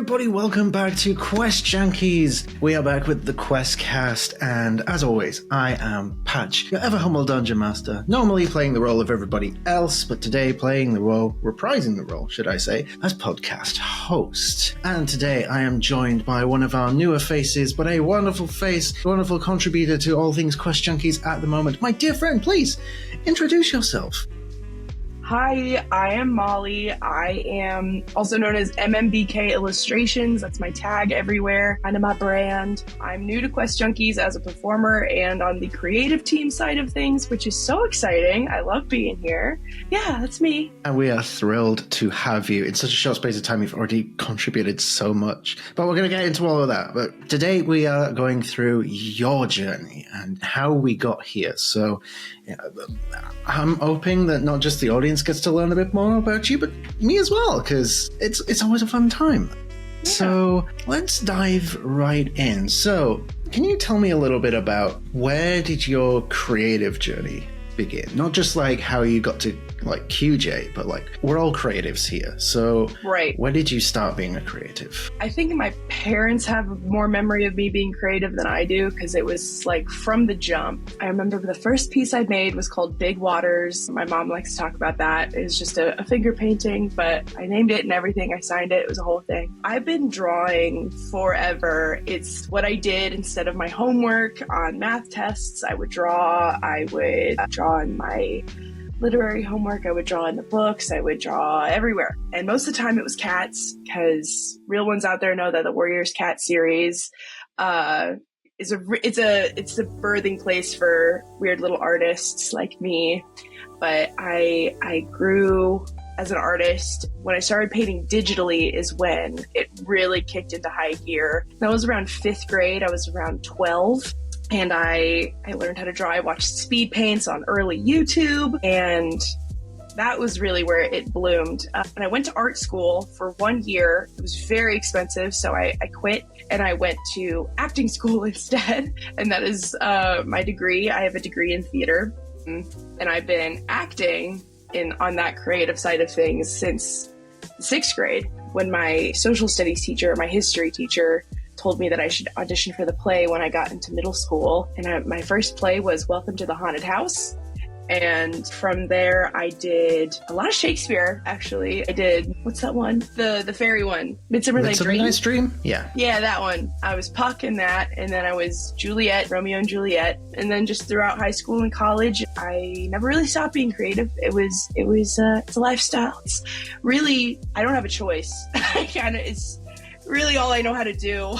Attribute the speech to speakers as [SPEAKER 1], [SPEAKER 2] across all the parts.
[SPEAKER 1] everybody, welcome back to Quest Junkies. We are back with the QuestCast, and as always, I am Patch, your ever humble dungeon master, normally playing the role of everybody else, but today playing the role, reprising the role, should I say, as podcast host. And today I am joined by one of our newer faces, but a wonderful face, wonderful contributor to all things Quest Junkies at the moment. My dear friend, please, introduce yourself.
[SPEAKER 2] Hi, I am Molly. I am also known as MMBK Illustrations. That's my tag everywhere, kind of my brand. I'm new to Quest Junkies as a performer and on the creative team side of things, which is so exciting. I love being here. Yeah, that's me.
[SPEAKER 1] And we are thrilled to have you. In such a short space of time, you've already contributed so much. But we're going to get into all of that. But today we are going through your journey and how we got here. So I'm hoping that not just the audience gets to learn a bit more about you, but me as well, because it's always a fun time. Yeah. So let's dive right in. So can you tell me a little bit about where did your creative journey begin? Not just like how you got to like QJ, but like we're all creatives here. So
[SPEAKER 2] right.
[SPEAKER 1] Where did you start being a creative?
[SPEAKER 2] I think my parents have more memory of me being creative than I do, because it was like from the jump. I remember the first piece I made was called Big Waters. My mom likes to talk about that. It was just a finger painting, but I named it and everything. I signed it. It was a whole thing. I've been drawing forever. It's what I did instead of my homework on math tests. I would draw. I would draw in my literary homework, I would draw in the books, I would draw everywhere. And most of the time it was cats, because real ones out there know that the Warriors Cat series it's a birthing place for weird little artists like me. But I grew as an artist. When I started painting digitally is when it really kicked into high gear. That was around 5th grade. I was around 12. And I learned how to draw. I watched speed paints on early YouTube, and that was really where it bloomed. And I went to art school for 1 year. It was very expensive, so I quit, and I went to acting school instead. And that is my degree. I have a degree in theater, and I've been acting on that creative side of things since 6th grade, when my social studies teacher, my history teacher, told me that I should audition for the play when I got into middle school. And my first play was Welcome to the Haunted House. And from there, I did a lot of Shakespeare, actually. I did, what's that one? The fairy one, Midsummer Night's
[SPEAKER 1] Dream? Yeah.
[SPEAKER 2] Yeah, that one. I was Puck in that, and then I was Juliet, Romeo and Juliet. And then just throughout high school and college, I never really stopped being creative. It's a lifestyle. It's really, I don't have a choice. It's really all I know how to do.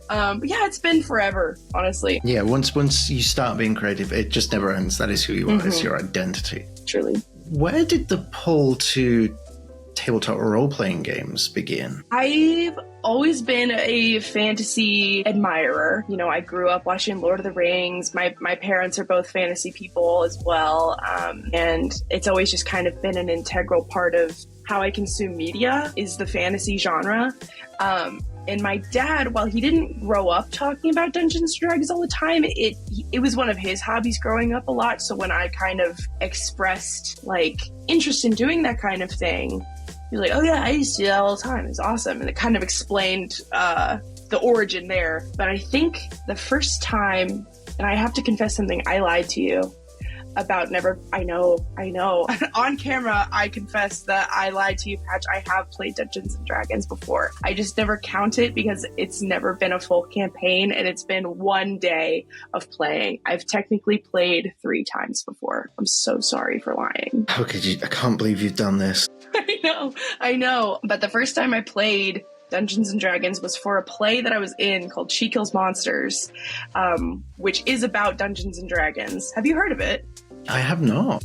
[SPEAKER 2] But yeah, it's been forever, honestly.
[SPEAKER 1] Yeah, once you start being creative, it just never ends. That is who you are. Mm-hmm. It's your identity.
[SPEAKER 2] Truly.
[SPEAKER 1] Where did the pull to tabletop role-playing games begin?
[SPEAKER 2] I've always been a fantasy admirer. You know, I grew up watching Lord of the Rings. My parents are both fantasy people as well. And it's always just kind of been an integral part of how I consume media is the fantasy genre. And my dad, while he didn't grow up talking about Dungeons & Dragons all the time, it was one of his hobbies growing up a lot. So when I kind of expressed like interest in doing that kind of thing, he was like, oh yeah, I used to do that all the time. It's awesome. And it kind of explained the origin there. But I think the first time, and I have to confess something, I lied to you about I know. On camera, I confess that I lied to you, Patch. I have played Dungeons & Dragons before. I just never count it because it's never been a full campaign, and it's been 1 day of playing. I've technically played 3 times before. I'm so sorry for lying.
[SPEAKER 1] How could you? I can't believe you've done this.
[SPEAKER 2] I know. But the first time I played Dungeons & Dragons was for a play that I was in called She Kills Monsters, which is about Dungeons & Dragons. Have you heard of it?
[SPEAKER 1] I have not.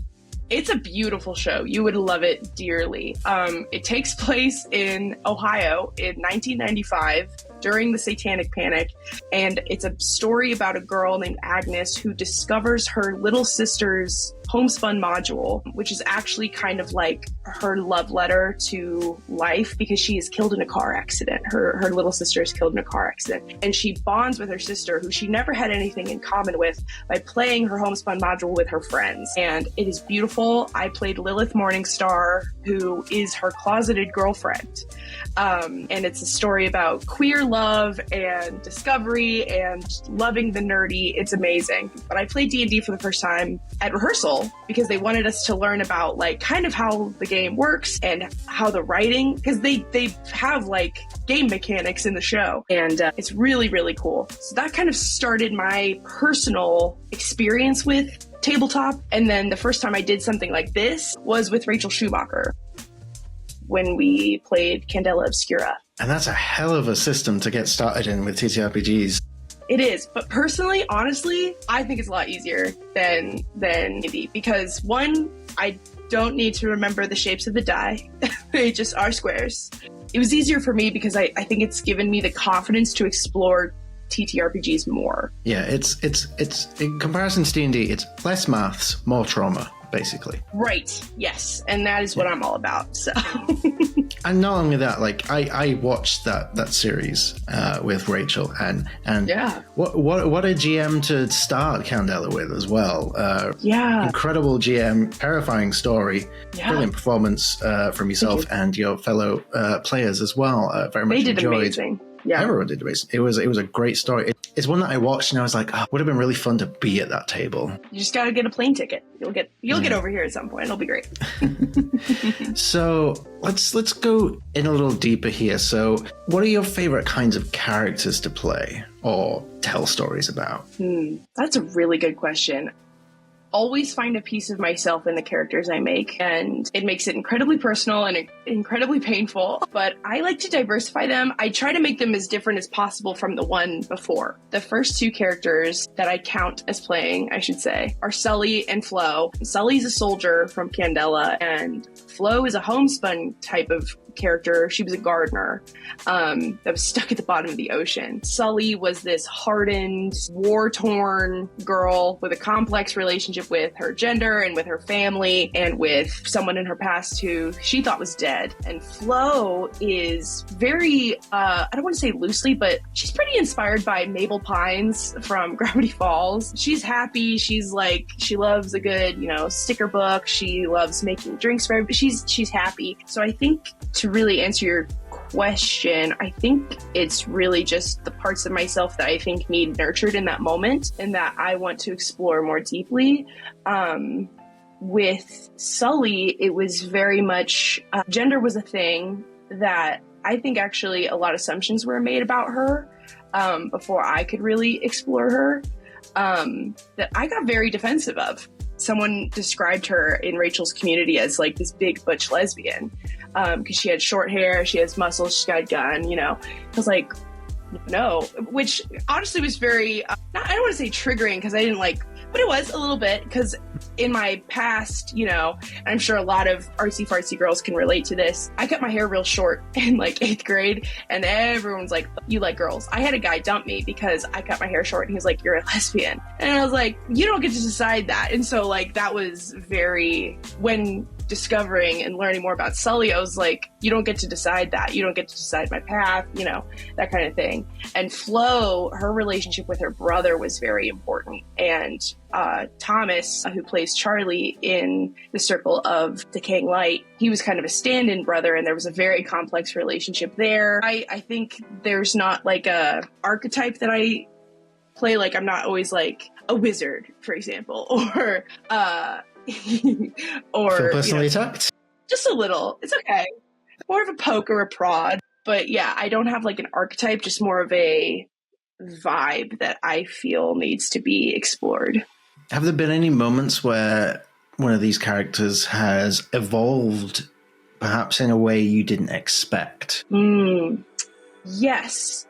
[SPEAKER 2] It's a beautiful show. You would love it dearly. It takes place in Ohio in 1995 during the Satanic Panic, and it's a story about a girl named Agnes who discovers her little sister's homespun module, which is actually kind of like her love letter to life because she is killed in a car accident. Her little sister is killed in a car accident. And she bonds with her sister, who she never had anything in common with, by playing her homespun module with her friends. And it is beautiful. I played Lilith Morningstar, who is her closeted girlfriend. And it's a story about queer love and discovery and loving the nerdy. It's amazing. But I played D&D for the first time at rehearsal because they wanted us to learn about like kind of how the game works and how the writing, because they have like game mechanics in the show, and it's really, really cool. So that kind of started my personal experience with tabletop. And then the first time I did something like this was with Rachel Schumacher when we played Candela Obscura.
[SPEAKER 1] And that's a hell of a system to get started in with TTRPGs.
[SPEAKER 2] It is, but personally, honestly, I think it's a lot easier than D&D because one, I don't need to remember the shapes of the die. They just are squares. It was easier for me because I think it's given me the confidence to explore TTRPGs more. Yeah,
[SPEAKER 1] it's in comparison to D&D, it's less maths, more trauma, basically.
[SPEAKER 2] Right, yes, and that is what I'm all about, so...
[SPEAKER 1] And not only that, like I watched that series with Rachel, and
[SPEAKER 2] yeah,
[SPEAKER 1] what a GM to start Candela with as well.
[SPEAKER 2] Yeah,
[SPEAKER 1] incredible GM, terrifying story, brilliant performance from yourself and your fellow players as well. Very much
[SPEAKER 2] enjoyed.
[SPEAKER 1] Amazing. Yeah, everyone did amazing. It was a great story. It's one that I watched and I was like, oh, would have been really fun to be at that table. You
[SPEAKER 2] just got to get a plane ticket. You'll get over here at some point. It'll be great.
[SPEAKER 1] So let's go in a little deeper here. So what are your favorite kinds of characters to play or tell stories about?
[SPEAKER 2] That's a really good question. Always find a piece of myself in the characters I make, and it makes it incredibly personal and incredibly painful, but I like to diversify them. I try to make them as different as possible from the one before. The first two characters that I count as playing, I should say, are Sully and Flo. Sully's a soldier from Candela, and Flo is a homespun type of character. She was a gardener that was stuck at the bottom of the ocean. Sully was this hardened, war-torn girl with a complex relationship with her gender and with her family and with someone in her past who she thought was dead. And Flo is very, I don't want to say loosely, but she's pretty inspired by Mabel Pines from Gravity Falls. She's happy. She's like, she loves a good, sticker book. She loves making drinks for everybody. She's happy. So I think to really answer your question, I think it's really just the parts of myself that I think need nurtured in that moment and that I want to explore more deeply. With Sully, it was very much gender was a thing that I think actually a lot of assumptions were made about her before I could really explore her that I got very defensive of. Someone described her in Rachel's community as like this big butch lesbian because she had short hair, she has muscles, she's got a gun, I was like, no, which honestly was very, I don't want to say triggering because I didn't like, but it was a little bit because in my past, and I'm sure a lot of artsy fartsy girls can relate to this. I cut my hair real short in like 8th grade and everyone's like, you like girls. I had a guy dump me because I cut my hair short and he was like, you're a lesbian. And I was like, you don't get to decide that. And so like, that was when discovering and learning more about Sully, I was like, you don't get to decide that. You don't get to decide my path, that kind of thing. And Flo, her relationship with her brother was very important. And Thomas, who plays Charlie in The Circle of Decaying Light, he was kind of a stand-in brother, and there was a very complex relationship there. I think there's not like a archetype that I play. Like, I'm not always like a wizard, for example, or
[SPEAKER 1] feel personally attacked?
[SPEAKER 2] Just a little. It's okay. More of a poke or a prod. But yeah, I don't have like an archetype, just more of a vibe that I feel needs to be explored.
[SPEAKER 1] Have there been any moments where one of these characters has evolved perhaps in a way you didn't expect?
[SPEAKER 2] Yes.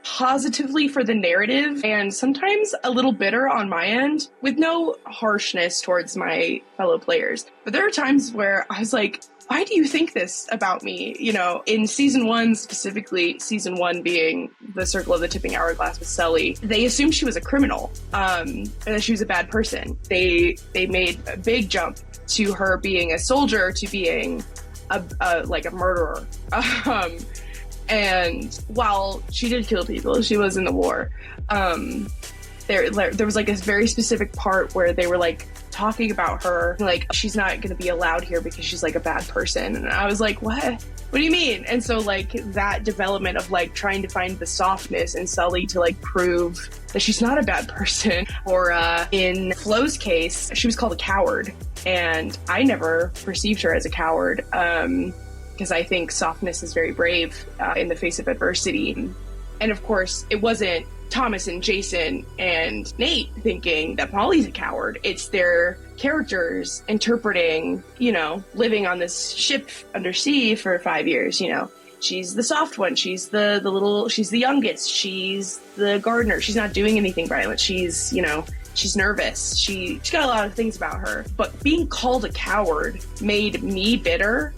[SPEAKER 2] positively for the narrative and sometimes a little bitter on my end with no harshness towards my fellow players. But there are times where I was like, why do you think this about me? You know, in season 1 specifically, season 1 being the Circle of the Tipping Hourglass with Sully, they assumed she was a criminal, and that she was a bad person. They made a big jump to her being a soldier to being a murderer. And while she did kill people, she was in the war. There was like a very specific part where they were like talking about her, like she's not going to be allowed here because she's like a bad person. And I was like, what do you mean? And so like that development of like trying to find the softness in Sully to like prove that she's not a bad person. Or in Flo's case, she was called a coward, and I never perceived her as a coward. Because I think softness is very brave in the face of adversity. And of course, it wasn't Thomas and Jason and Nate thinking that Molly's a coward. It's their characters interpreting, you know, living on this ship undersea for 5 years, you know. She's the soft one. She's she's the youngest. She's the gardener. She's not doing anything violent. She's, you know, she's nervous. She's got a lot of things about her. But being called a coward made me bitter.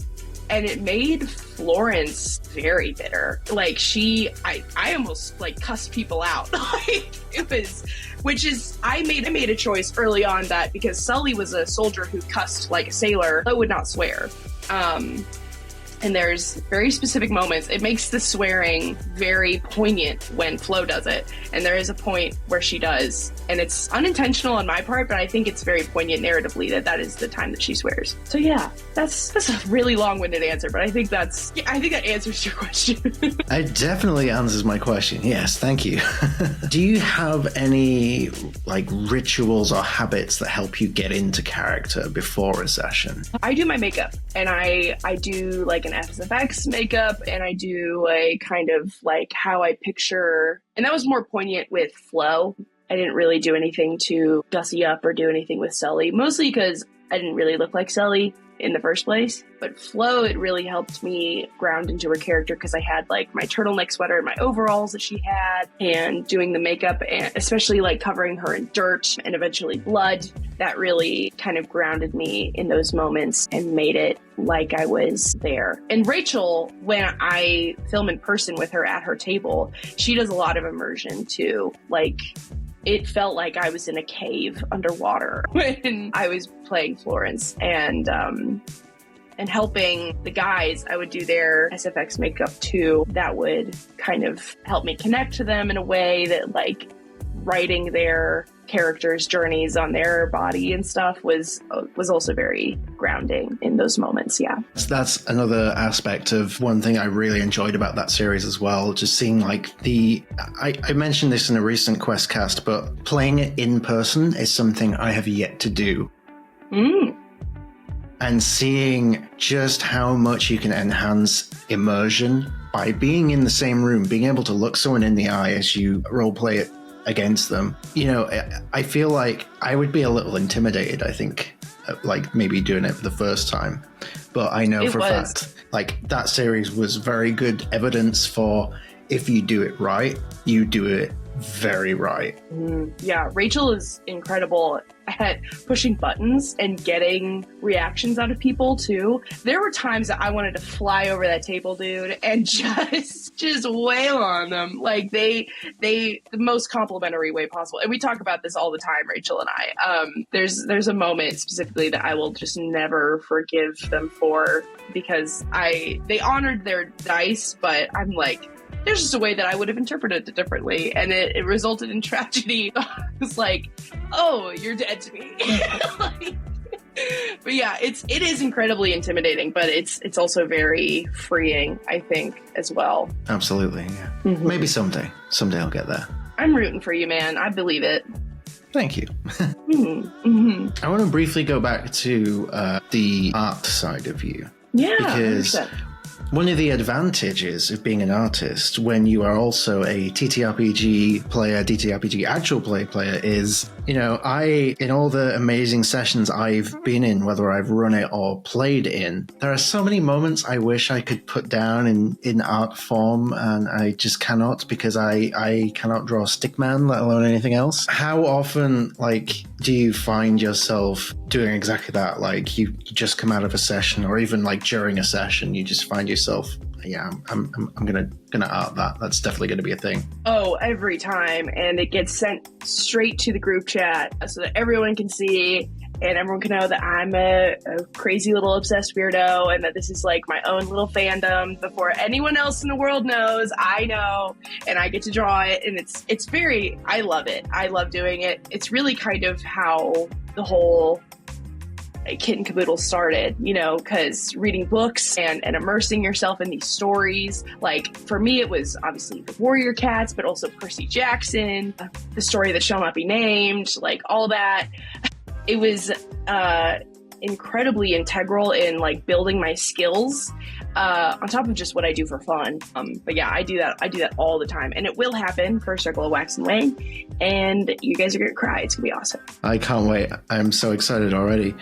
[SPEAKER 2] And it made Florence very bitter. Like I almost like cussed people out. Like it was, I made a choice early on that because Sully was a soldier who cussed like a sailor, but would not swear. And there's very specific moments. It makes the swearing very poignant when Flo does it. And there is a point where she does. And it's unintentional on my part, but I think it's very poignant narratively that is the time that she swears. So yeah, that's a really long-winded answer, but I think that answers your question.
[SPEAKER 1] It definitely answers my question. Yes, thank you. Do you have any like rituals or habits that help you get into character before a session?
[SPEAKER 2] I do my makeup, and I do like an SFX makeup, and I do a kind of like how I picture, and that was more poignant with Flo. I didn't really do anything to gussy up or do anything with Sully, mostly because I didn't really look like Sully in the first place. But Flo, it really helped me ground into her character because I had like my turtleneck sweater and my overalls that she had, and doing the makeup, and especially like covering her in dirt and eventually blood. That really kind of grounded me in those moments and made it like I was there. And Rachel, when I film in person with her at her table, she does a lot of immersion too. Like, it felt like I was in a cave underwater when I was playing Florence, and helping the guys. I would do their SFX makeup too. That would kind of help me connect to them in a way that like writing their characters' journeys on their body and stuff was also very grounding in those moments. Yeah,
[SPEAKER 1] that's another aspect of one thing I really enjoyed about that series as well. Just seeing like I mentioned this in a recent QuestCast, but playing it in person is something I have yet to do. And seeing just how much you can enhance immersion by being in the same room, being able to look someone in the eye as you roleplay it against them. You know, I feel like I would be a little intimidated, I think, like maybe doing it for the first time. But I know for a fact, like that series was very good evidence for if you do it right, you do it very right.
[SPEAKER 2] Yeah, Rachel is incredible at pushing buttons and getting reactions out of people too. There were times that I wanted to fly over that table, dude, and just wail on them, like they the most complimentary way possible. And we talk about this all the time, Rachel and I. There's a moment specifically that I will just never forgive them for, because they honored their dice, but I'm like, there's just a way that I would have interpreted it differently, and it resulted in tragedy. It's like, oh, you're dead to me. But yeah, it is incredibly intimidating, but it's also very freeing, I think, as well.
[SPEAKER 1] Absolutely, yeah. Mm-hmm. Maybe someday I'll get there.
[SPEAKER 2] I'm rooting for you, man. I believe it.
[SPEAKER 1] Thank you. I want to briefly go back to the art side of you.
[SPEAKER 2] Yeah,
[SPEAKER 1] because One of the advantages of being an artist when you are also a TTRPG player, DTRPG actual play player is, in all the amazing sessions I've been in, whether I've run it or played in, there are so many moments I wish I could put down in art form, and I just cannot, because I cannot draw stickman, let alone anything else. How often, do you find yourself doing exactly that? Like, you just come out of a session, or even during a session, you just find yourself, I'm gonna art that. That's definitely gonna be a thing.
[SPEAKER 2] Oh, every time. And it gets sent straight to the group chat so that everyone can see and everyone can know that I'm a crazy little obsessed weirdo, and that this is my own little fandom before anyone else in the world knows. I know, and I get to draw it, and it's very, I love it. I love doing it. It's really kind of how the whole Kit and Caboodle started, because reading books and immersing yourself in these stories. For me, it was obviously the Warrior Cats, but also Percy Jackson, the story that shall not be named, all that. It was incredibly integral in building my skills on top of just what I do for fun. But yeah, I do that all the time, and it will happen for Circle of Wax and Wayne, and you guys are gonna cry. It's gonna be awesome.
[SPEAKER 1] I can't wait. I'm so excited already.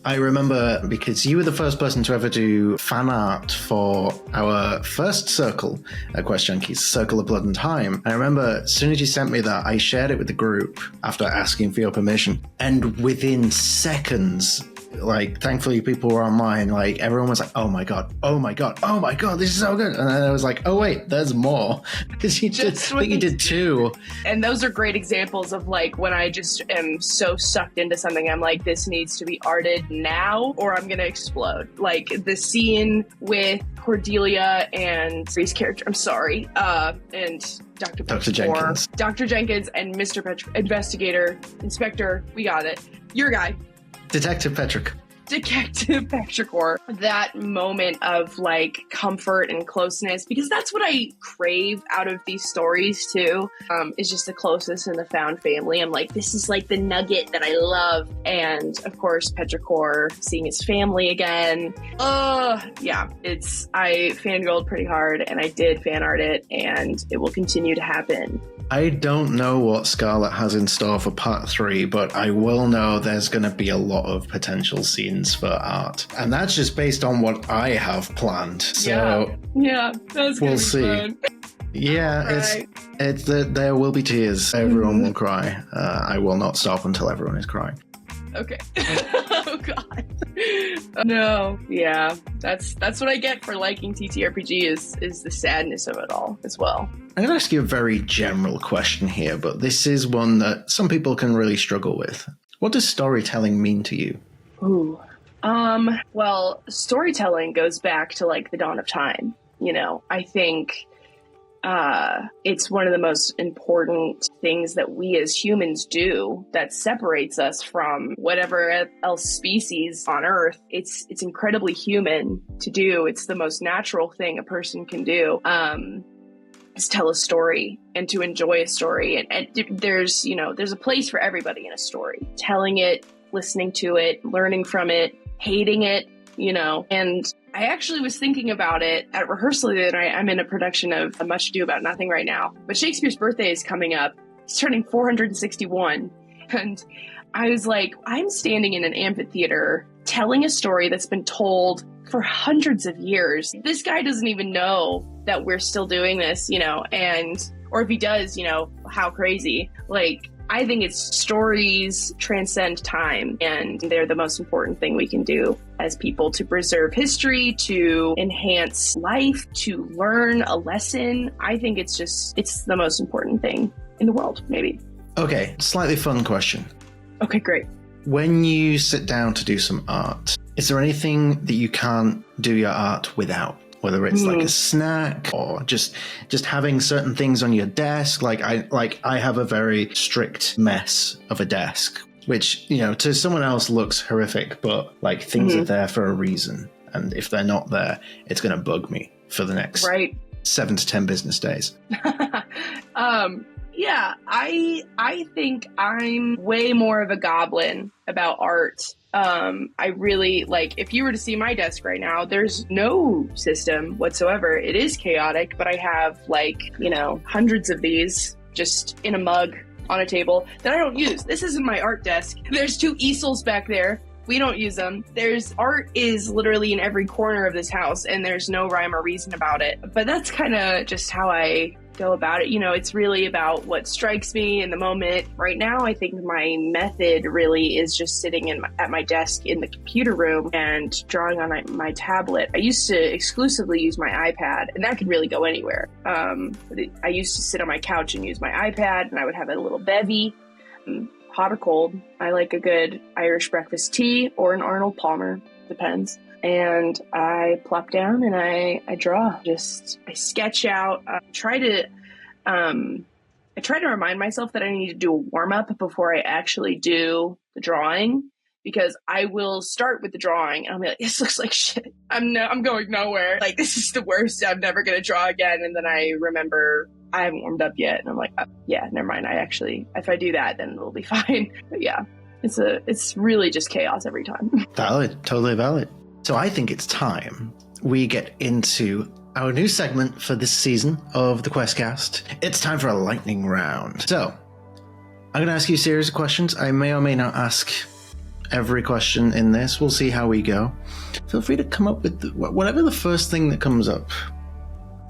[SPEAKER 1] I remember, because you were the first person to ever do fan art for our first circle at Quest Junkies, Circle of Blood and Time. I remember as soon as you sent me that, I shared it with the group after asking for your permission. And within seconds, thankfully people were online, everyone was like, oh my god, this is so good. And then I was like, oh wait, there's more, because you did two.
[SPEAKER 2] And those are great examples of when I just am so sucked into something, I'm like, this needs to be arted now or I'm gonna explode. The scene with Cordelia and Ree's character, I'm sorry, and Dr.
[SPEAKER 1] Jenkins.
[SPEAKER 2] Dr. Jenkins and Mr. Inspector, we got it. Your guy.
[SPEAKER 1] Detective Petrichor.
[SPEAKER 2] That moment of comfort and closeness, because that's what I crave out of these stories too, is just the closeness and the found family. I'm like, this is the nugget that I love. And of course, Petrichor seeing his family again. Yeah, I fangirled pretty hard, and I did fan art it, and it will continue to happen.
[SPEAKER 1] I don't know what Scarlett has in store for part 3, but I will know there's going to be a lot of potential scenes for art. And that's just based on what I have planned. So
[SPEAKER 2] yeah, that's
[SPEAKER 1] we'll see.
[SPEAKER 2] Fun.
[SPEAKER 1] Yeah, there will be tears. Everyone will cry. I will not stop until everyone is crying.
[SPEAKER 2] Okay. Oh god. No. Yeah. That's what I get for liking TTRPG is the sadness of it all as well.
[SPEAKER 1] I'm going to ask you a very general question here, but this is one that some people can really struggle with. What does storytelling mean to you?
[SPEAKER 2] Ooh. Well, storytelling goes back to the dawn of time. I think it's one of the most important things that we as humans do that separates us from whatever else species on Earth. It's incredibly human to do. It's the most natural thing a person can do. Is tell a story and to enjoy a story. And there's a place for everybody in a story. Telling it, listening to it, learning from it, hating it, and I actually was thinking about it at rehearsal the other night. I'm in a production of A Much Ado About Nothing right now, but Shakespeare's birthday is coming up. He's turning 461. And I was like, I'm standing in an amphitheater telling a story that's been told for hundreds of years. This guy doesn't even know that we're still doing this, or if he does, how crazy. I think it's stories transcend time, and they're the most important thing we can do as people to preserve history, to enhance life, to learn a lesson. I think it's the most important thing in the world, maybe.
[SPEAKER 1] Okay, slightly fun question.
[SPEAKER 2] Okay, great.
[SPEAKER 1] When you sit down to do some art, is there anything that you can't do your art without? Whether it's a snack or just having certain things on your desk. I have a very strict mess of a desk, which, to someone else looks horrific, but things are there for a reason. And if they're not there, it's going to bug me for the next 7 to 10 business days.
[SPEAKER 2] Yeah, I think I'm way more of a goblin about art. I really like, if you were to see my desk right now, there's no system whatsoever. It is chaotic, but I have hundreds of these just in a mug on a table that I don't use. This isn't my art desk. There's 2 easels back there. We don't use them. Art is literally in every corner of this house, and there's no rhyme or reason about it. But that's kind of just how I go about it. It's really about what strikes me in the moment. Right now, I think my method really is just sitting at my desk in the computer room and drawing on my tablet. I used to exclusively use my iPad, and that could really go anywhere. I used to sit on my couch and use my iPad, and I would have a little bevy. Hot or cold. I like a good Irish breakfast tea or an Arnold Palmer, depends. And I plop down and I draw. I sketch out. I try to remind myself that I need to do a warm up before I actually do the drawing, because I will start with the drawing and I'll be like, this looks like shit. I'm going nowhere. Like, this is the worst. I'm never gonna draw again. And then I remember I haven't warmed up yet, and I'm like, oh, yeah, never mind. If I do that, then it'll be fine. But yeah, it's really just chaos every time.
[SPEAKER 1] Valid, totally valid. So I think it's time we get into our new segment for this season of the QuestCast. It's time for a lightning round. So I'm going to ask you a series of questions. I may or may not ask every question in this. We'll see how we go. Feel free to come up with whatever the first thing that comes up.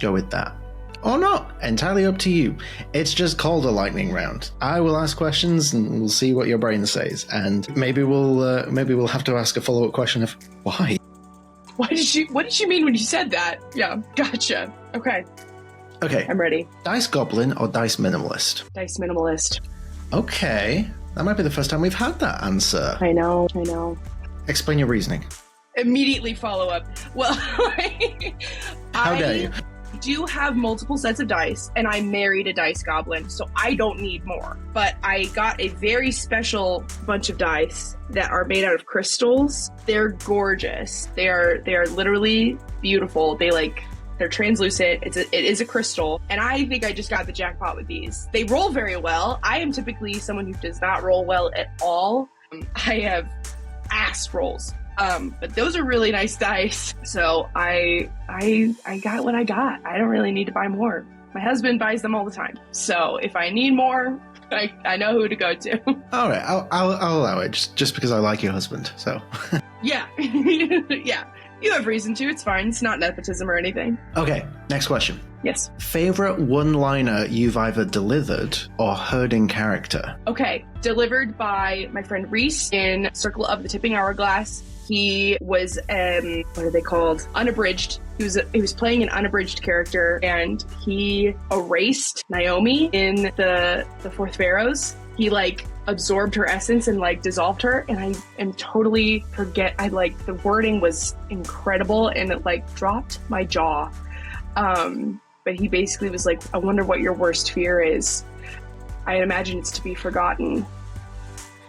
[SPEAKER 1] Go with that. Or not. Entirely up to you. It's just called a lightning round. I will ask questions and we'll see what your brain says. And maybe we'll have to ask a follow-up question of why.
[SPEAKER 2] What did you mean when you said that? Yeah, gotcha. Okay. I'm ready.
[SPEAKER 1] Dice Goblin or Dice Minimalist?
[SPEAKER 2] Dice Minimalist.
[SPEAKER 1] Okay. That might be the first time we've had that answer.
[SPEAKER 2] I know.
[SPEAKER 1] Explain your reasoning.
[SPEAKER 2] Immediately follow up. Well,
[SPEAKER 1] How dare you?
[SPEAKER 2] I do have multiple sets of dice, and I married a dice goblin, so I don't need more. But I got a very special bunch of dice that are made out of crystals. They're gorgeous. They are literally beautiful. They're translucent. It is a crystal, and I think I just got the jackpot with these. They roll very well. I am typically someone who does not roll well at all. I have ass rolls. But those are really nice dice. So I got what I got. I don't really need to buy more. My husband buys them all the time. So if I need more, I know who to go to. All
[SPEAKER 1] right, I'll allow it just because I like your husband. So
[SPEAKER 2] yeah, yeah. You have reason to. It's fine. It's not nepotism or anything.
[SPEAKER 1] Okay, next question.
[SPEAKER 2] Yes.
[SPEAKER 1] Favorite one-liner you've either delivered or heard in character?
[SPEAKER 2] Okay, delivered by my friend Reese in Circle of the Tipping Hourglass. He was, what are they called? Unabridged. He was playing an unabridged character, and he erased Naomi in the Fourth Pharaohs. He absorbed her essence and dissolved her, and I am totally the wording was incredible, and it dropped my jaw. But he basically was like, I wonder what your worst fear is. I imagine it's to be forgotten,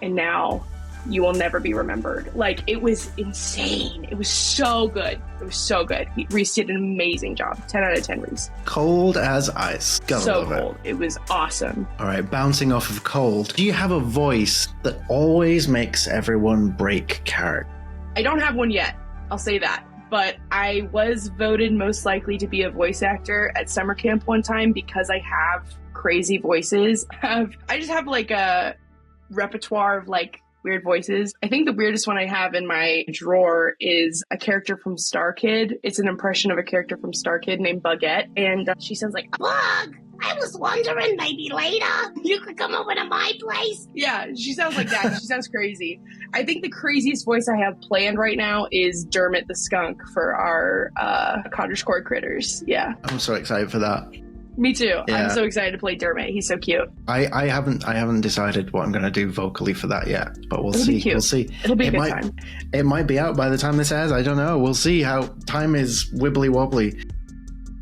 [SPEAKER 2] and now you will never be remembered. It was insane. It was so good. Reese did an amazing job. 10 out of 10, Reese.
[SPEAKER 1] Cold as ice. Gotta
[SPEAKER 2] so
[SPEAKER 1] love
[SPEAKER 2] cold. It was awesome.
[SPEAKER 1] All right, bouncing off of cold. Do you have a voice that always makes everyone break character?
[SPEAKER 2] I don't have one yet. I'll say that. But I was voted most likely to be a voice actor at summer camp one time because I have crazy voices. I just have a repertoire of weird voices. I think the weirdest one I have in my drawer is a character from Star Kid. It's an impression of a character from Star Kid named Buggette, and she sounds like, Bug! I was wondering maybe later you could come over to my place. Yeah, she sounds like that. She sounds crazy. I think the craziest voice I have planned right now is Dermot the Skunk for our Cottage Core Critters. Yeah.
[SPEAKER 1] I'm so excited for that.
[SPEAKER 2] Me too. Yeah. I'm so excited to play Dermot. He's so cute.
[SPEAKER 1] I haven't decided what I'm going to do vocally for that yet, but we'll see. We'll see.
[SPEAKER 2] It'll be a good time.
[SPEAKER 1] It might be out by the time this airs. I don't know. We'll see how time is wibbly wobbly.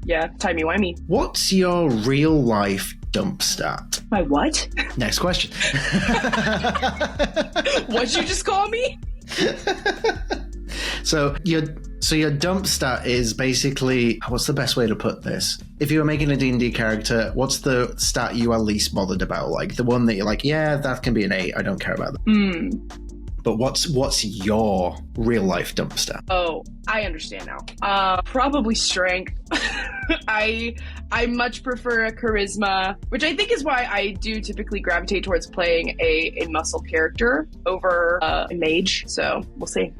[SPEAKER 2] Yeah, timey-wimey.
[SPEAKER 1] What's your real life dump stat?
[SPEAKER 2] My what?
[SPEAKER 1] Next question.
[SPEAKER 2] What'd you just call me?
[SPEAKER 1] So your dump stat is basically, what's the best way to put this? If you were making a D&D character, what's the stat you are least bothered about? Like the one that you're like, yeah, that can be an 8. I don't care about that. But what's your real life dump stat?
[SPEAKER 2] Oh, I understand now. Probably strength. I much prefer a charisma, which I think is why I do typically gravitate towards playing a muscle character over a mage. So we'll see.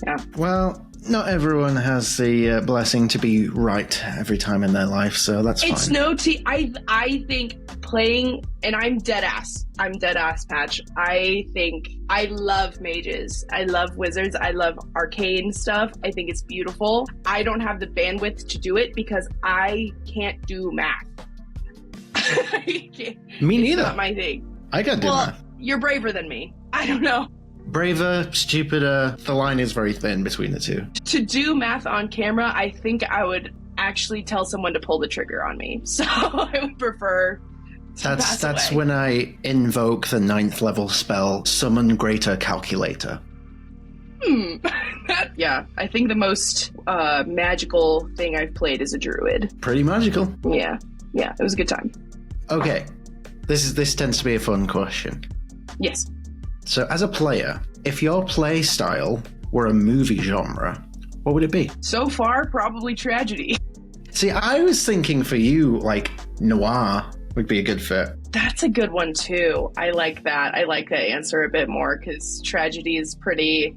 [SPEAKER 2] Yeah.
[SPEAKER 1] Well, not everyone has the blessing to be right every time in their life, so that's fine.
[SPEAKER 2] It's no I think playing, and I'm dead ass, Patch. I think I love mages. I love wizards. I love arcane stuff. I think it's beautiful. I don't have the bandwidth to do it because I can't do math.
[SPEAKER 1] Me neither.
[SPEAKER 2] It's not my thing.
[SPEAKER 1] I can't do math.
[SPEAKER 2] You're braver than me. I don't know.
[SPEAKER 1] Braver, stupider, the line is very thin between the two.
[SPEAKER 2] To do math on camera, I think I would actually tell someone to pull the trigger on me. So I would prefer to pass away.
[SPEAKER 1] That's when I invoke the 9th level spell, Summon Greater Calculator.
[SPEAKER 2] Yeah, I think the most magical thing I've played is a druid.
[SPEAKER 1] Pretty magical.
[SPEAKER 2] Yeah, it was a good time.
[SPEAKER 1] Okay, this tends to be a fun question.
[SPEAKER 2] Yes.
[SPEAKER 1] So as a player, if your play style were a movie genre, what would it be?
[SPEAKER 2] So far, probably tragedy.
[SPEAKER 1] See, I was thinking for you, like, noir would be a good fit.
[SPEAKER 2] That's a good one, too. I like that. I like that answer a bit more, because tragedy is pretty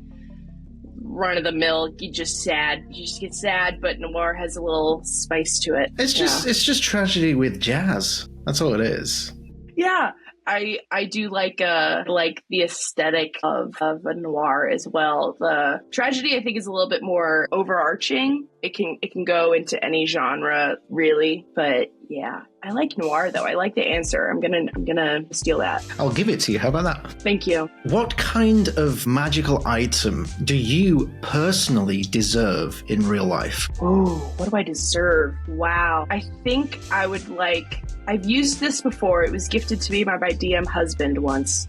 [SPEAKER 2] run-of-the-mill. You just get sad, but noir has a little spice to it.
[SPEAKER 1] It's just tragedy with jazz. That's all it is.
[SPEAKER 2] Yeah. I do like the aesthetic of a noir as well. The tragedy, I think, is a little bit more overarching. It can go into any genre, really. But yeah, I like noir though. I like the answer. I'm gonna steal that.
[SPEAKER 1] I'll give it to you. How about that?
[SPEAKER 2] Thank you.
[SPEAKER 1] What kind of magical item do you personally deserve in real life?
[SPEAKER 2] Oh, what do I deserve? Wow. I think I would like. I've used this before. It was gifted to me by my DM husband once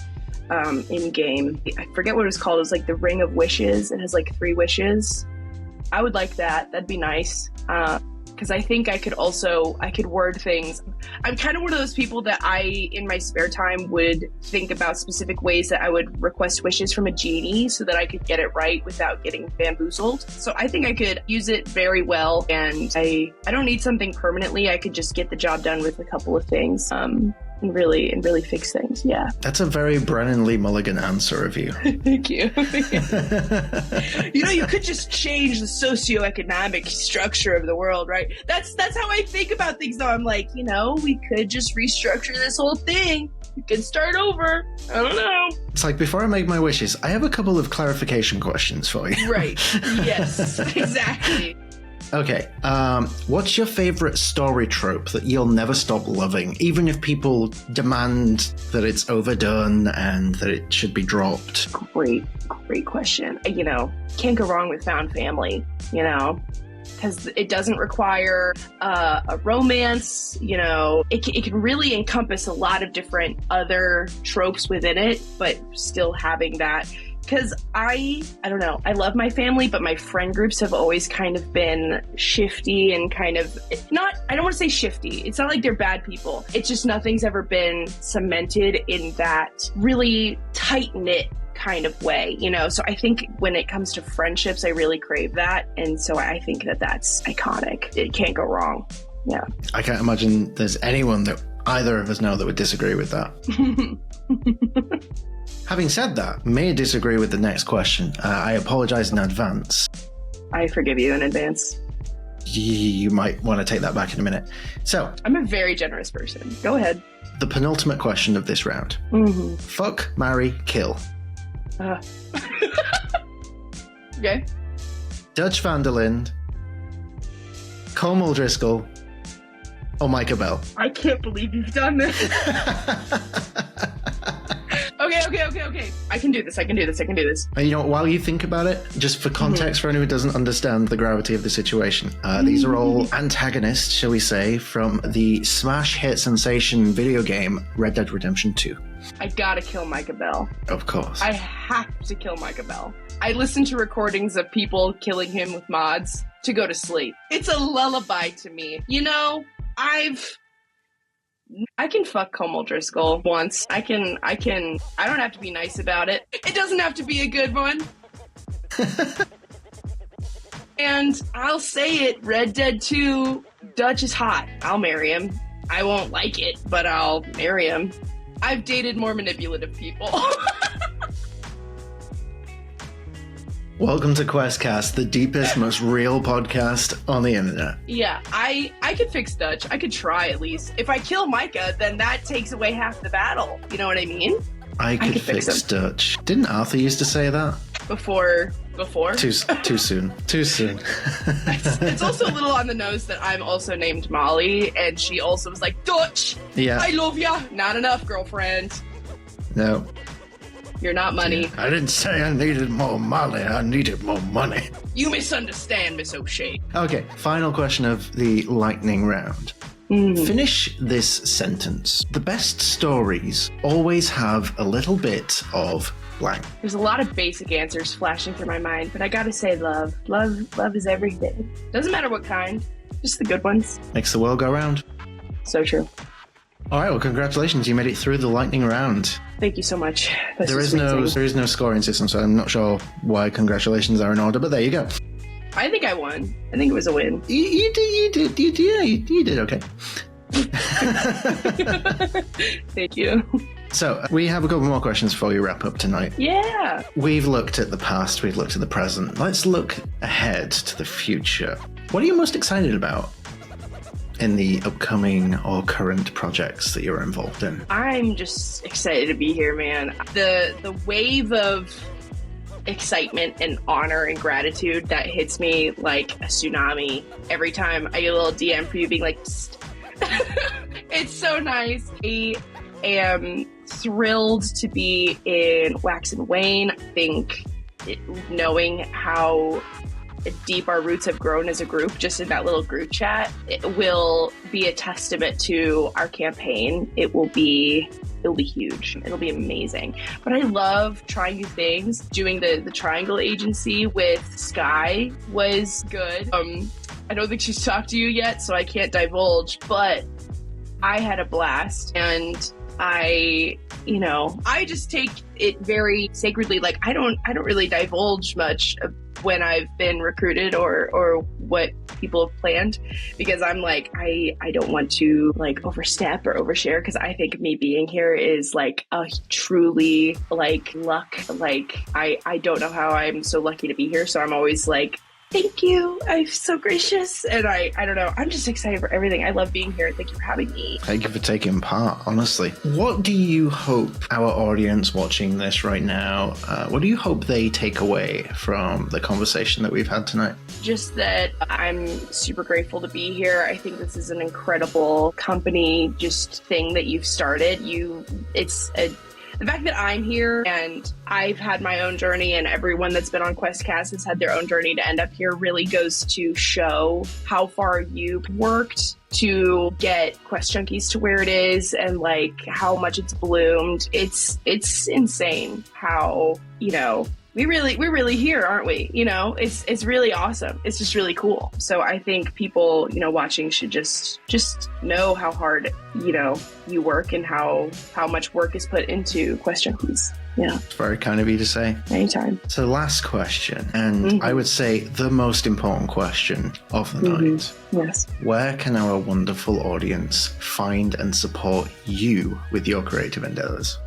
[SPEAKER 2] in game. I forget what it was called. It was like the Ring of Wishes. It has like 3 wishes. I would like that. That'd be nice. Because I think I could word things. I'm kind of one of those people that in my spare time, would think about specific ways that I would request wishes from a genie so that I could get it right without getting bamboozled. So I think I could use it very well, and I don't need something permanently. I could just get the job done with a couple of things. And really fix things. Yeah.
[SPEAKER 1] That's a very Brennan Lee Mulligan answer of you.
[SPEAKER 2] Thank you. You could just change the socioeconomic structure of the world, right? That's how I think about things, though. I'm like, we could just restructure this whole thing. We could start over. I don't know.
[SPEAKER 1] It's like, before I make my wishes, I have a couple of clarification questions for you.
[SPEAKER 2] Right. Yes, exactly.
[SPEAKER 1] Okay, what's your favorite story trope that you'll never stop loving, even if people demand that it's overdone and that it should be dropped?
[SPEAKER 2] Great question. Can't go wrong with found family, because it doesn't require a romance. It can really encompass a lot of different other tropes within it, but still having that. Because I don't know, I love my family, but my friend groups have always kind of been shifty and kind of I don't want to say shifty. It's not like they're bad people. It's just nothing's ever been cemented in that really tight-knit kind of way, So I think when it comes to friendships, I really crave that. And so I think that's iconic. It can't go wrong. Yeah. I
[SPEAKER 1] can't imagine there's anyone that either of us know that would disagree with that. Having said that, may disagree with the next question. I apologize in advance.
[SPEAKER 2] I forgive you in advance.
[SPEAKER 1] You might want to take that back in a minute. So,
[SPEAKER 2] I'm a very generous person. Go ahead.
[SPEAKER 1] The penultimate question of this round.
[SPEAKER 2] Mm-hmm.
[SPEAKER 1] Fuck, marry, kill.
[SPEAKER 2] Okay.
[SPEAKER 1] Dutch van der Linde, Colm Driscoll, or Micah Bell.
[SPEAKER 2] I can't believe you've done this. Okay. I can do this.
[SPEAKER 1] And while you think about it, just for context, for anyone who doesn't understand the gravity of the situation, these are all antagonists, shall we say, from the smash hit sensation video game Red Dead Redemption 2.
[SPEAKER 2] I gotta kill Micah Bell.
[SPEAKER 1] Of course.
[SPEAKER 2] I have to kill Micah Bell. I listen to recordings of people killing him with mods to go to sleep. It's a lullaby to me. You know, I can fuck Como Driscoll once. I don't have to be nice about it. It doesn't have to be a good one. And I'll say it, Red Dead 2, Dutch is hot. I'll marry him. I won't like it, but I'll marry him. I've dated more manipulative people.
[SPEAKER 1] Welcome to QuestCast, the deepest, most real podcast on the internet.
[SPEAKER 2] Yeah, I could fix Dutch. I could try at least. If I kill Micah, then that takes away half the battle. You know what I mean?
[SPEAKER 1] I could fix Dutch. Didn't Arthur used to say that?
[SPEAKER 2] Before? Too
[SPEAKER 1] soon. Too soon.
[SPEAKER 2] It's also a little on the nose that I'm also named Molly, and she also was like, Dutch!
[SPEAKER 1] Yeah.
[SPEAKER 2] I love ya! Not enough, girlfriend.
[SPEAKER 1] No.
[SPEAKER 2] You're not money.
[SPEAKER 1] I didn't say I needed more money. I needed more money.
[SPEAKER 2] You misunderstand, Miss O'Shea.
[SPEAKER 1] Okay, final question of the lightning round. Finish this sentence. The best stories always have a little bit of blank.
[SPEAKER 2] There's a lot of basic answers flashing through my mind, but I gotta say love. Love is everything. Doesn't matter what kind, just the good ones.
[SPEAKER 1] Makes the world go round.
[SPEAKER 2] So true.
[SPEAKER 1] All right, well, congratulations. You made it through the lightning round.
[SPEAKER 2] Thank you so much.
[SPEAKER 1] There is no scoring system, so I'm not sure why congratulations are in order, but there you go.
[SPEAKER 2] I think I won. I think it was a win.
[SPEAKER 1] You did okay.
[SPEAKER 2] Thank you.
[SPEAKER 1] So, we have a couple more questions before we wrap up tonight.
[SPEAKER 2] Yeah.
[SPEAKER 1] We've looked at the past, we've looked at the present. Let's look ahead to the future. What are you most excited about in the upcoming or current projects that you're involved in?
[SPEAKER 2] I'm just excited to be here, man. The wave of excitement and honor and gratitude that hits me like a tsunami every time I get a little DM for you being like, psst. It's so nice. I am thrilled to be in Wax and Wane. I think knowing how deep our roots have grown as a group, just in that little group chat, it will be a testament to our campaign. It'll be huge. It'll be amazing. But I love trying new things. Doing the Triangle Agency with Sky was good. I don't think she's talked to you yet, so I can't divulge, but I had a blast, and I just take it very sacredly. Like I don't really divulge much of when I've been recruited or what people have planned, because I'm like, I don't want to like overstep or overshare, because I think me being here is like a truly like luck. Like I don't know how I'm so lucky to be here, so I'm always like, thank you. I'm so gracious. And I don't know. I'm just excited for everything. I love being here. Thank you for having me.
[SPEAKER 1] Thank you for taking part, honestly. What do you hope our audience watching this right now, what do you hope they take away from the conversation that we've had tonight?
[SPEAKER 2] Just that I'm super grateful to be here. I think this is an incredible company, just thing that you've started. The fact that I'm here and I've had my own journey, and everyone that's been on QuestCast has had their own journey to end up here, really goes to show how far you worked to get Quest Junkies to where it is, and like how much it's bloomed. It's insane how, we're really here, aren't we? It's really awesome. It's just really cool. So I think people, watching should just know how hard, you work, and how much work is put into Quest Junkies. Yeah.
[SPEAKER 1] It's very kind of you to say.
[SPEAKER 2] Anytime.
[SPEAKER 1] So last question, and I would say the most important question of the night.
[SPEAKER 2] Yes.
[SPEAKER 1] Where can our wonderful audience find and support you with your creative endeavors?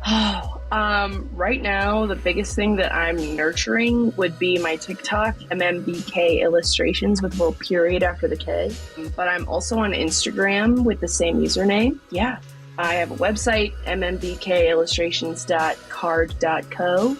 [SPEAKER 2] Right now, the biggest thing that I'm nurturing would be my TikTok, MMBK Illustrations with a little period after the K. But I'm also on Instagram with the same username. Yeah. I have a website, mmbkillustrations.card.co.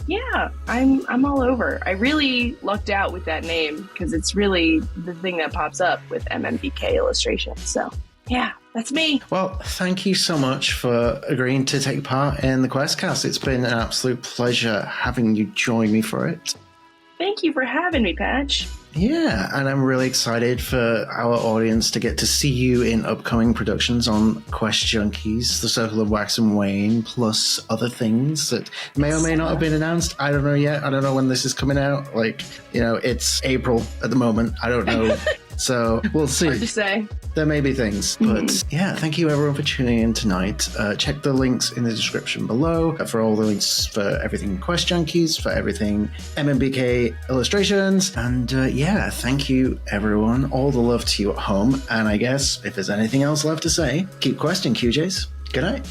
[SPEAKER 2] Yeah, I'm all over. I really lucked out with that name, because it's really the thing that pops up with MMBK Illustrations. So, yeah, that's me.
[SPEAKER 1] Well, thank you so much for agreeing to take part in the QuestCast. It's been an absolute pleasure having you join me for it.
[SPEAKER 2] Thank you for having me, Patch.
[SPEAKER 1] Yeah, and I'm really excited for our audience to get to see you in upcoming productions on Quest Junkies, The Circle of Wax and Wayne, plus other things that may or may not have been announced. I don't know yet. I don't know when this is coming out. Like, it's April at the moment. I don't know. So we'll see.
[SPEAKER 2] Hard to say.
[SPEAKER 1] There may be things, but yeah, thank you everyone for tuning in tonight. Check the links in the description below for all the links for everything Quest Junkies, for everything MMBK illustrations, and yeah, thank you everyone. All the love to you at home, and I guess if there's anything else left to say, keep questing, QJs. Good night.